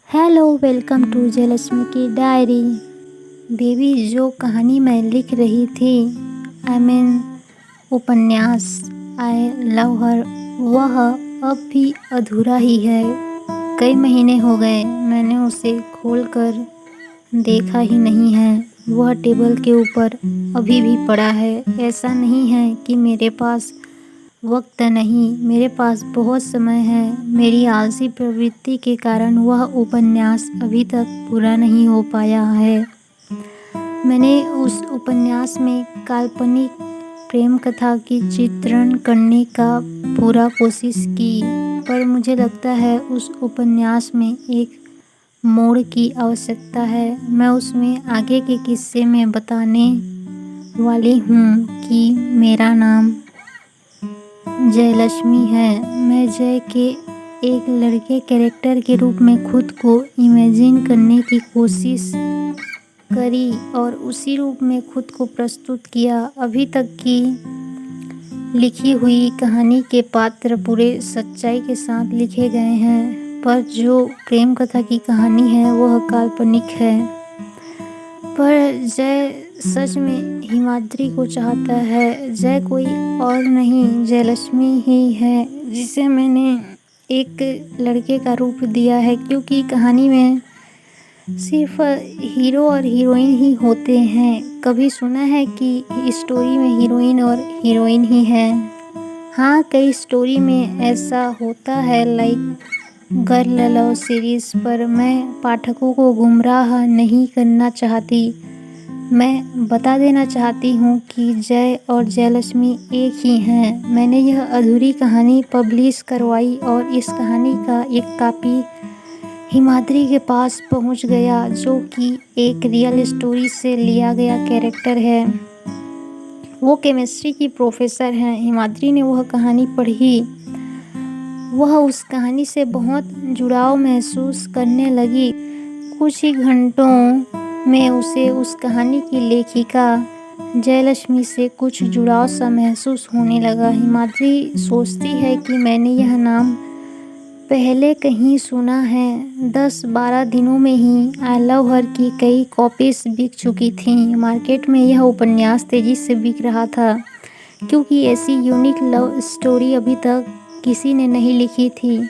Hello, welcome to Jayalakshmi की diary. Baby, जो कहानी मैं लिख रही थी, आई मीन उपन्यास आई लव हर, वह अब भी अधूरा ही है। कई महीने हो गए मैंने उसे खोलकर देखा ही नहीं है। वह टेबल के ऊपर अभी भी पड़ा है। ऐसा नहीं है कि मेरे पास वक्त नहीं, मेरे पास बहुत समय है। मेरी आलसी प्रवृत्ति के कारण वह उपन्यास अभी तक पूरा नहीं हो पाया है। मैंने उस उपन्यास में काल्पनिक प्रेम कथा की चित्रण करने का पूरा कोशिश की, पर मुझे लगता है उस उपन्यास में एक मोड़ की आवश्यकता है। मैं उसमें आगे के किस्से में बताने वाली हूँ कि मेरा नाम जयलक्ष्मी है। मैं जय के एक लड़के कैरेक्टर के रूप में खुद को इमेजिन करने की कोशिश करी और उसी रूप में खुद को प्रस्तुत किया। अभी तक की लिखी हुई कहानी के पात्र पूरे सच्चाई के साथ लिखे गए हैं, पर जो प्रेम कथा की कहानी है वह काल्पनिक है। पर जय सच में हिमाद्री को चाहता है। जय कोई और नहीं, जयलक्ष्मी ही है, जिसे मैंने एक लड़के का रूप दिया है, क्योंकि कहानी में सिर्फ हीरो और हीरोइन ही होते हैं। कभी सुना है कि स्टोरी में हीरोइन और हीरोइन ही है? हाँ, कई स्टोरी में ऐसा होता है, लाइक गर्ल लव सीरीज, पर मैं पाठकों को गुमराह नहीं करना चाहती। मैं बता देना चाहती हूँ कि जय और जयलक्ष्मी एक ही हैं। मैंने यह अधूरी कहानी पब्लिश करवाई और इस कहानी का एक कॉपी हिमाद्री के पास पहुँच गया, जो कि एक रियल स्टोरी से लिया गया कैरेक्टर है। वो केमिस्ट्री की प्रोफेसर हैं। हिमाद्री ने वह कहानी पढ़ी। वह उस कहानी से बहुत जुड़ाव महसूस करने लगी। कुछ ही घंटों में उसे उस कहानी की लेखिका जयलक्ष्मी से कुछ जुड़ाव सा महसूस होने लगा। हिमाद्री सोचती है कि मैंने यह नाम पहले कहीं सुना है। 10-12 दिनों में ही आई लव हर की कई कॉपीज बिक चुकी थीं। मार्केट में यह उपन्यास तेजी से बिक रहा था, क्योंकि ऐसी यूनिक लव स्टोरी अभी तक किसी ने नहीं लिखी थी।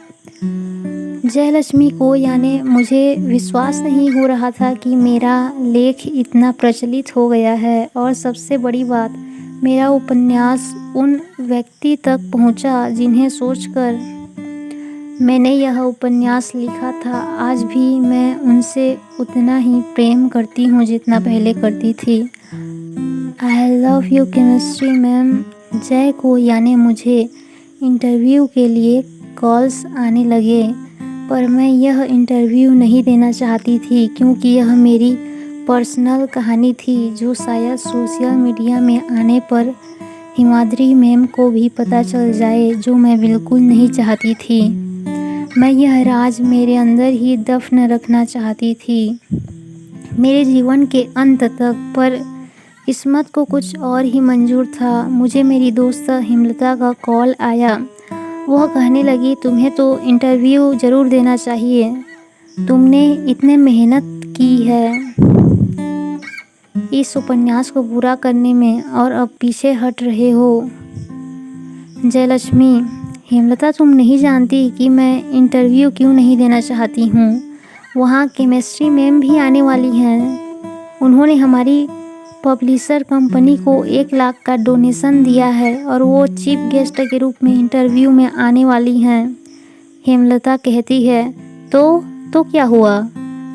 जयलक्ष्मी को यानी मुझे विश्वास नहीं हो रहा था कि मेरा लेख इतना प्रचलित हो गया है, और सबसे बड़ी बात, मेरा उपन्यास उन व्यक्ति तक पहुंचा जिन्हें सोचकर मैंने यह उपन्यास लिखा था। आज भी मैं उनसे उतना ही प्रेम करती हूँ जितना पहले करती थी। I love you chemistry ma'am. जय को यानी मुझे इंटरव्यू के लिए कॉल्स आने लगे, पर मैं यह इंटरव्यू नहीं देना चाहती थी, क्योंकि यह मेरी पर्सनल कहानी थी, जो शायद सोशल मीडिया में आने पर हिमाद्री मैम को भी पता चल जाए, जो मैं बिल्कुल नहीं चाहती थी। मैं यह राज मेरे अंदर ही दफन रखना चाहती थी, मेरे जीवन के अंत तक। पर किस्मत को कुछ और ही मंजूर था। मुझे मेरी दोस्त हिमलता का कॉल आया। वह कहने लगी, तुम्हें तो इंटरव्यू ज़रूर देना चाहिए। तुमने इतने मेहनत की है इस उपन्यास को पूरा करने में, और अब पीछे हट रहे हो। जयलक्ष्मी, हेमलता, तुम नहीं जानती कि मैं इंटरव्यू क्यों नहीं देना चाहती हूँ। वहाँ केमिस्ट्री मैम भी आने वाली हैं। उन्होंने हमारी पब्लिशर कंपनी को 1 लाख का डोनेशन दिया है, और वो चीफ गेस्ट के रूप में इंटरव्यू में आने वाली हैं। हेमलता कहती है, तो क्या हुआ?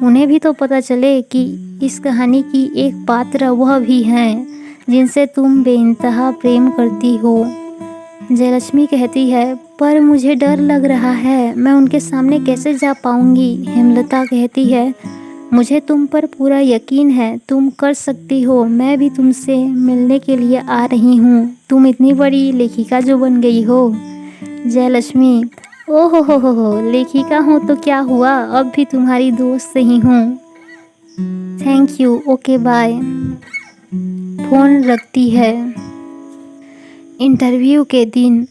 उन्हें भी तो पता चले कि इस कहानी की एक पात्र वह भी हैं जिनसे तुम बेइंतहा प्रेम करती हो। जयलक्ष्मी कहती है, पर मुझे डर लग रहा है, मैं उनके सामने कैसे जा पाऊंगी। हेमलता कहती है, मुझे तुम पर पूरा यकीन है, तुम कर सकती हो। मैं भी तुमसे मिलने के लिए आ रही हूँ। तुम इतनी बड़ी लेखिका जो बन गई हो। जयलक्ष्मी, ओहो हो, लेखिका हो तो क्या हुआ, अब भी तुम्हारी दोस्त ही हूँ। Thank you, okay bye. Phone रखती है। इंटरव्यू के दिन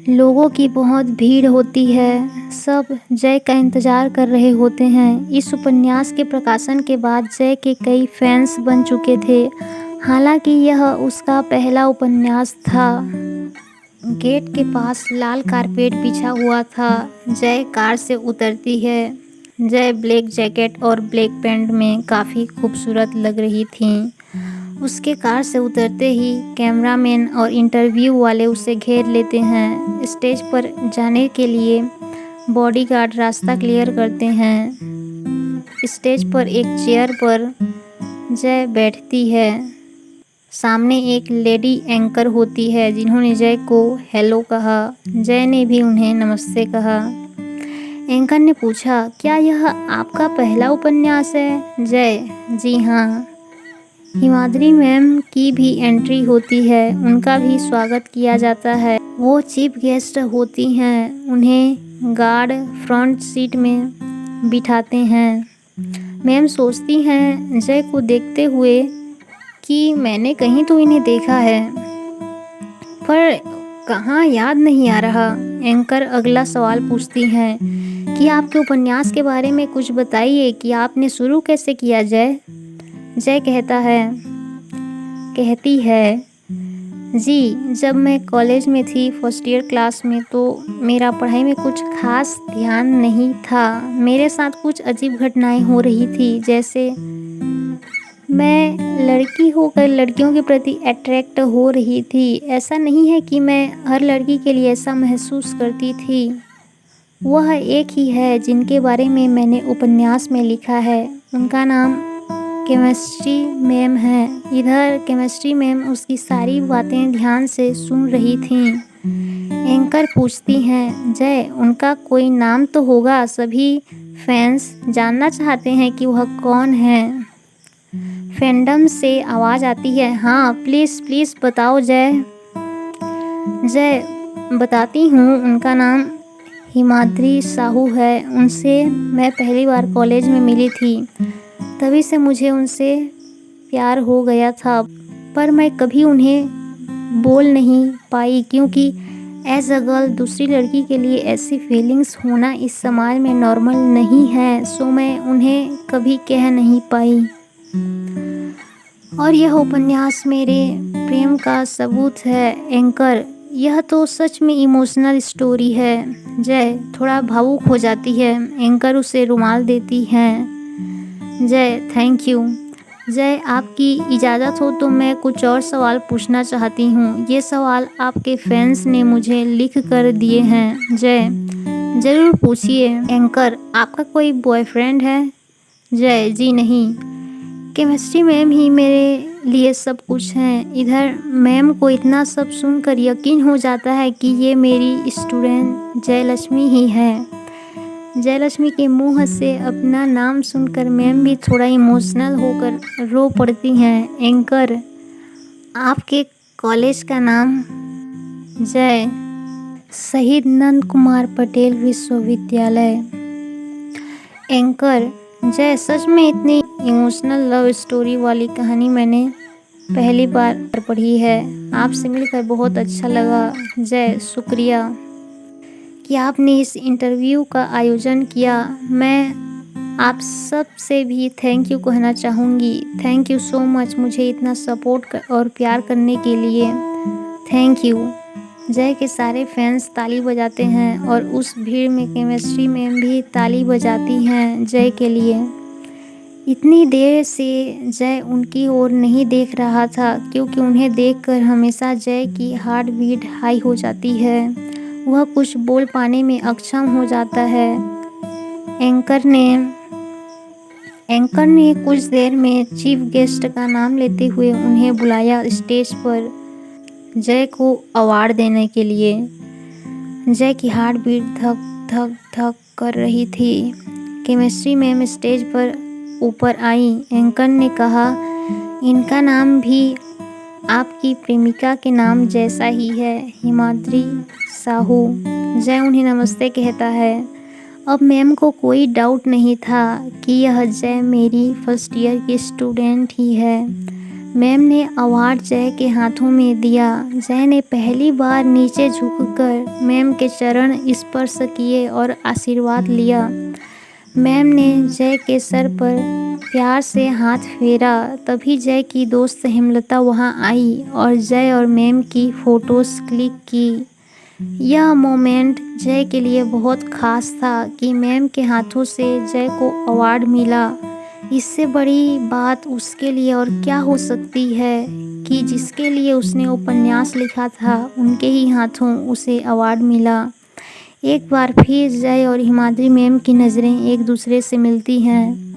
लोगों की बहुत भीड़ होती है। सब जय का इंतज़ार कर रहे होते हैं। इस उपन्यास के प्रकाशन के बाद जय के कई फैंस बन चुके थे। हालांकि यह उसका पहला उपन्यास था। गेट के पास लाल कारपेट बिछा हुआ था। जय कार से उतरती है। जय ब्लैक जैकेट और ब्लैक पैंट में काफ़ी खूबसूरत लग रही थी। उसके कार से उतरते ही कैमरामैन और इंटरव्यू वाले उसे घेर लेते हैं। स्टेज पर जाने के लिए बॉडीगार्ड रास्ता क्लियर करते हैं। स्टेज पर एक चेयर पर जय बैठती है। सामने एक लेडी एंकर होती है जिन्होंने जय को हेलो कहा। जय ने भी उन्हें नमस्ते कहा। एंकर ने पूछा, क्या यह आपका पहला उपन्यास है? जय, जी हाँ। हिमाद्री मैम की भी एंट्री होती है। उनका भी स्वागत किया जाता है। वो चीफ गेस्ट होती हैं। उन्हें गार्ड फ्रंट सीट में बिठाते हैं। मैम सोचती हैं जय को देखते हुए कि मैंने कहीं तो इन्हें देखा है, पर कहाँ याद नहीं आ रहा। एंकर अगला सवाल पूछती हैं कि आपके उपन्यास के बारे में कुछ बताइए कि आपने शुरू कैसे किया। जय कहती है, जी, जब मैं कॉलेज में थी फर्स्ट ईयर क्लास में, तो मेरा पढ़ाई में कुछ खास ध्यान नहीं था। मेरे साथ कुछ अजीब घटनाएं हो रही थी, जैसे मैं लड़की होकर लड़कियों के प्रति अट्रैक्ट हो रही थी। ऐसा नहीं है कि मैं हर लड़की के लिए ऐसा महसूस करती थी। वह एक ही है जिनके बारे में मैंने उपन्यास में लिखा है। उनका नाम केमिस्ट्री मैम है। इधर केमिस्ट्री मैम उसकी सारी बातें ध्यान से सुन रही थीं। एंकर पूछती हैं, जय, उनका कोई नाम तो होगा? सभी फैंस जानना चाहते हैं कि वह कौन है। फैंडम से आवाज़ आती है, हाँ, प्लीज़ प्लीज़ बताओ जय। जय बताती हूँ, उनका नाम हिमाद्री साहू है। उनसे मैं पहली बार कॉलेज में मिली थी, तभी से मुझे उनसे प्यार हो गया था, पर मैं कभी उन्हें बोल नहीं पाई क्योंकि एज अ गर्ल दूसरी लड़की के लिए ऐसी फीलिंग्स होना इस समाज में नॉर्मल नहीं है, सो मैं उन्हें कभी कह नहीं पाई। और यह उपन्यास मेरे प्रेम का सबूत है। एंकर, यह तो सच में इमोशनल स्टोरी है। जय थोड़ा भावुक हो जाती है। एंकर उसे रुमाल देती हैं। जय, थैंक यू। जय, आपकी इजाज़त हो तो मैं कुछ और सवाल पूछना चाहती हूँ। ये सवाल आपके फैंस ने मुझे लिख कर दिए हैं। जय, ज़रूर पूछिए। एंकर, आपका कोई बॉयफ्रेंड है? जय, जी नहीं, केमिस्ट्री मैम ही मेरे लिए सब कुछ हैं। इधर मैम को इतना सब सुनकर यकीन हो जाता है कि ये मेरी स्टूडेंट जयलक्ष्मी ही है। जयलक्ष्मी के मुंह से अपना नाम सुनकर मैम भी थोड़ा इमोशनल होकर रो पड़ती हैं। एंकर, आपके कॉलेज का नाम? जय, शहीद नंद कुमार पटेल विश्वविद्यालय। एंकर, जय, सच में इतनी इमोशनल लव स्टोरी वाली कहानी मैंने पहली बार पढ़ी है। आपसे मिलकर बहुत अच्छा लगा। जय, शुक्रिया कि आपने इस इंटरव्यू का आयोजन किया। मैं आप सब से भी थैंक यू कहना चाहूँगी। थैंक यू सो मच मुझे इतना सपोर्ट और प्यार करने के लिए। Thank you. जय के सारे फैंस ताली बजाते हैं और उस भीड़ में केमिस्ट्री मैम भी ताली बजाती हैं जय के लिए। इतनी देर से जय उनकी ओर नहीं देख रहा था क्योंकि उन्हें देखकर हमेशा जय की हार्ट बीट हाई हो जाती है। वह कुछ बोल पाने में अक्षम हो जाता है। एंकर ने कुछ देर में चीफ गेस्ट का नाम लेते हुए उन्हें बुलाया स्टेज पर जय को अवार्ड देने के लिए। जय की हार्ट बीट धक धक धक कर रही थी। केमिस्ट्री मैम स्टेज पर ऊपर आई। एंकर ने कहा, इनका नाम भी आपकी प्रेमिका के नाम जैसा ही है, हिमाद्री साहू। जय उन्हें नमस्ते कहता है। अब मैम को कोई डाउट नहीं था कि यह जय मेरी फर्स्ट ईयर की स्टूडेंट ही है। मैम ने अवार्ड जय के हाथों में दिया। जय ने पहली बार नीचे झुककर मैम के चरण स्पर्श किए और आशीर्वाद लिया। मैम ने जय के सर पर प्यार से हाथ फेरा। तभी जय की दोस्त हेमलता वहां आई और जय और मैम की फ़ोटोज़ क्लिक की। यह मोमेंट जय के लिए बहुत ख़ास था कि मैम के हाथों से जय को अवार्ड मिला। इससे बड़ी बात उसके लिए और क्या हो सकती है कि जिसके लिए उसने उपन्यास लिखा था उनके ही हाथों उसे अवार्ड मिला। एक बार फिर जय और हिमाद्री मैम की नज़रें एक दूसरे से मिलती हैं।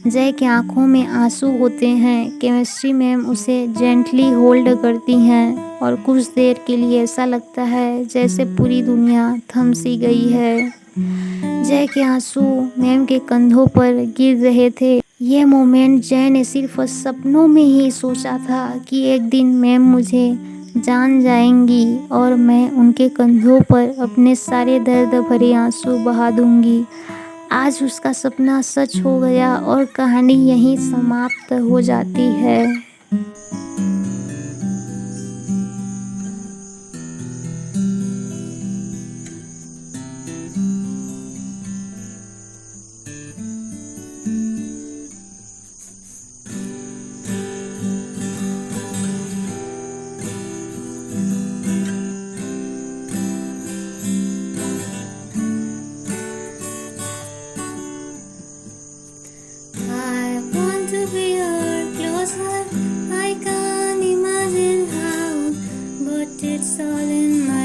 जय की आंखों में आंसू होते हैं। केमिस्ट्री मैम उसे जेंटली होल्ड करती हैं और कुछ देर के लिए ऐसा लगता है जैसे पूरी दुनिया थम सी गई है। जय के आंसू मैम के कंधों पर गिर रहे थे। ये मोमेंट जय ने सिर्फ सपनों में ही सोचा था कि एक दिन मैम मुझे जान जाएंगी और मैं उनके कंधों पर अपने सारे दर्द भरे आंसू बहा दूंगी। आज उसका सपना सच हो गया और कहानी यहीं समाप्त हो जाती है। I want to be your closer. I can't imagine how, but it's all in my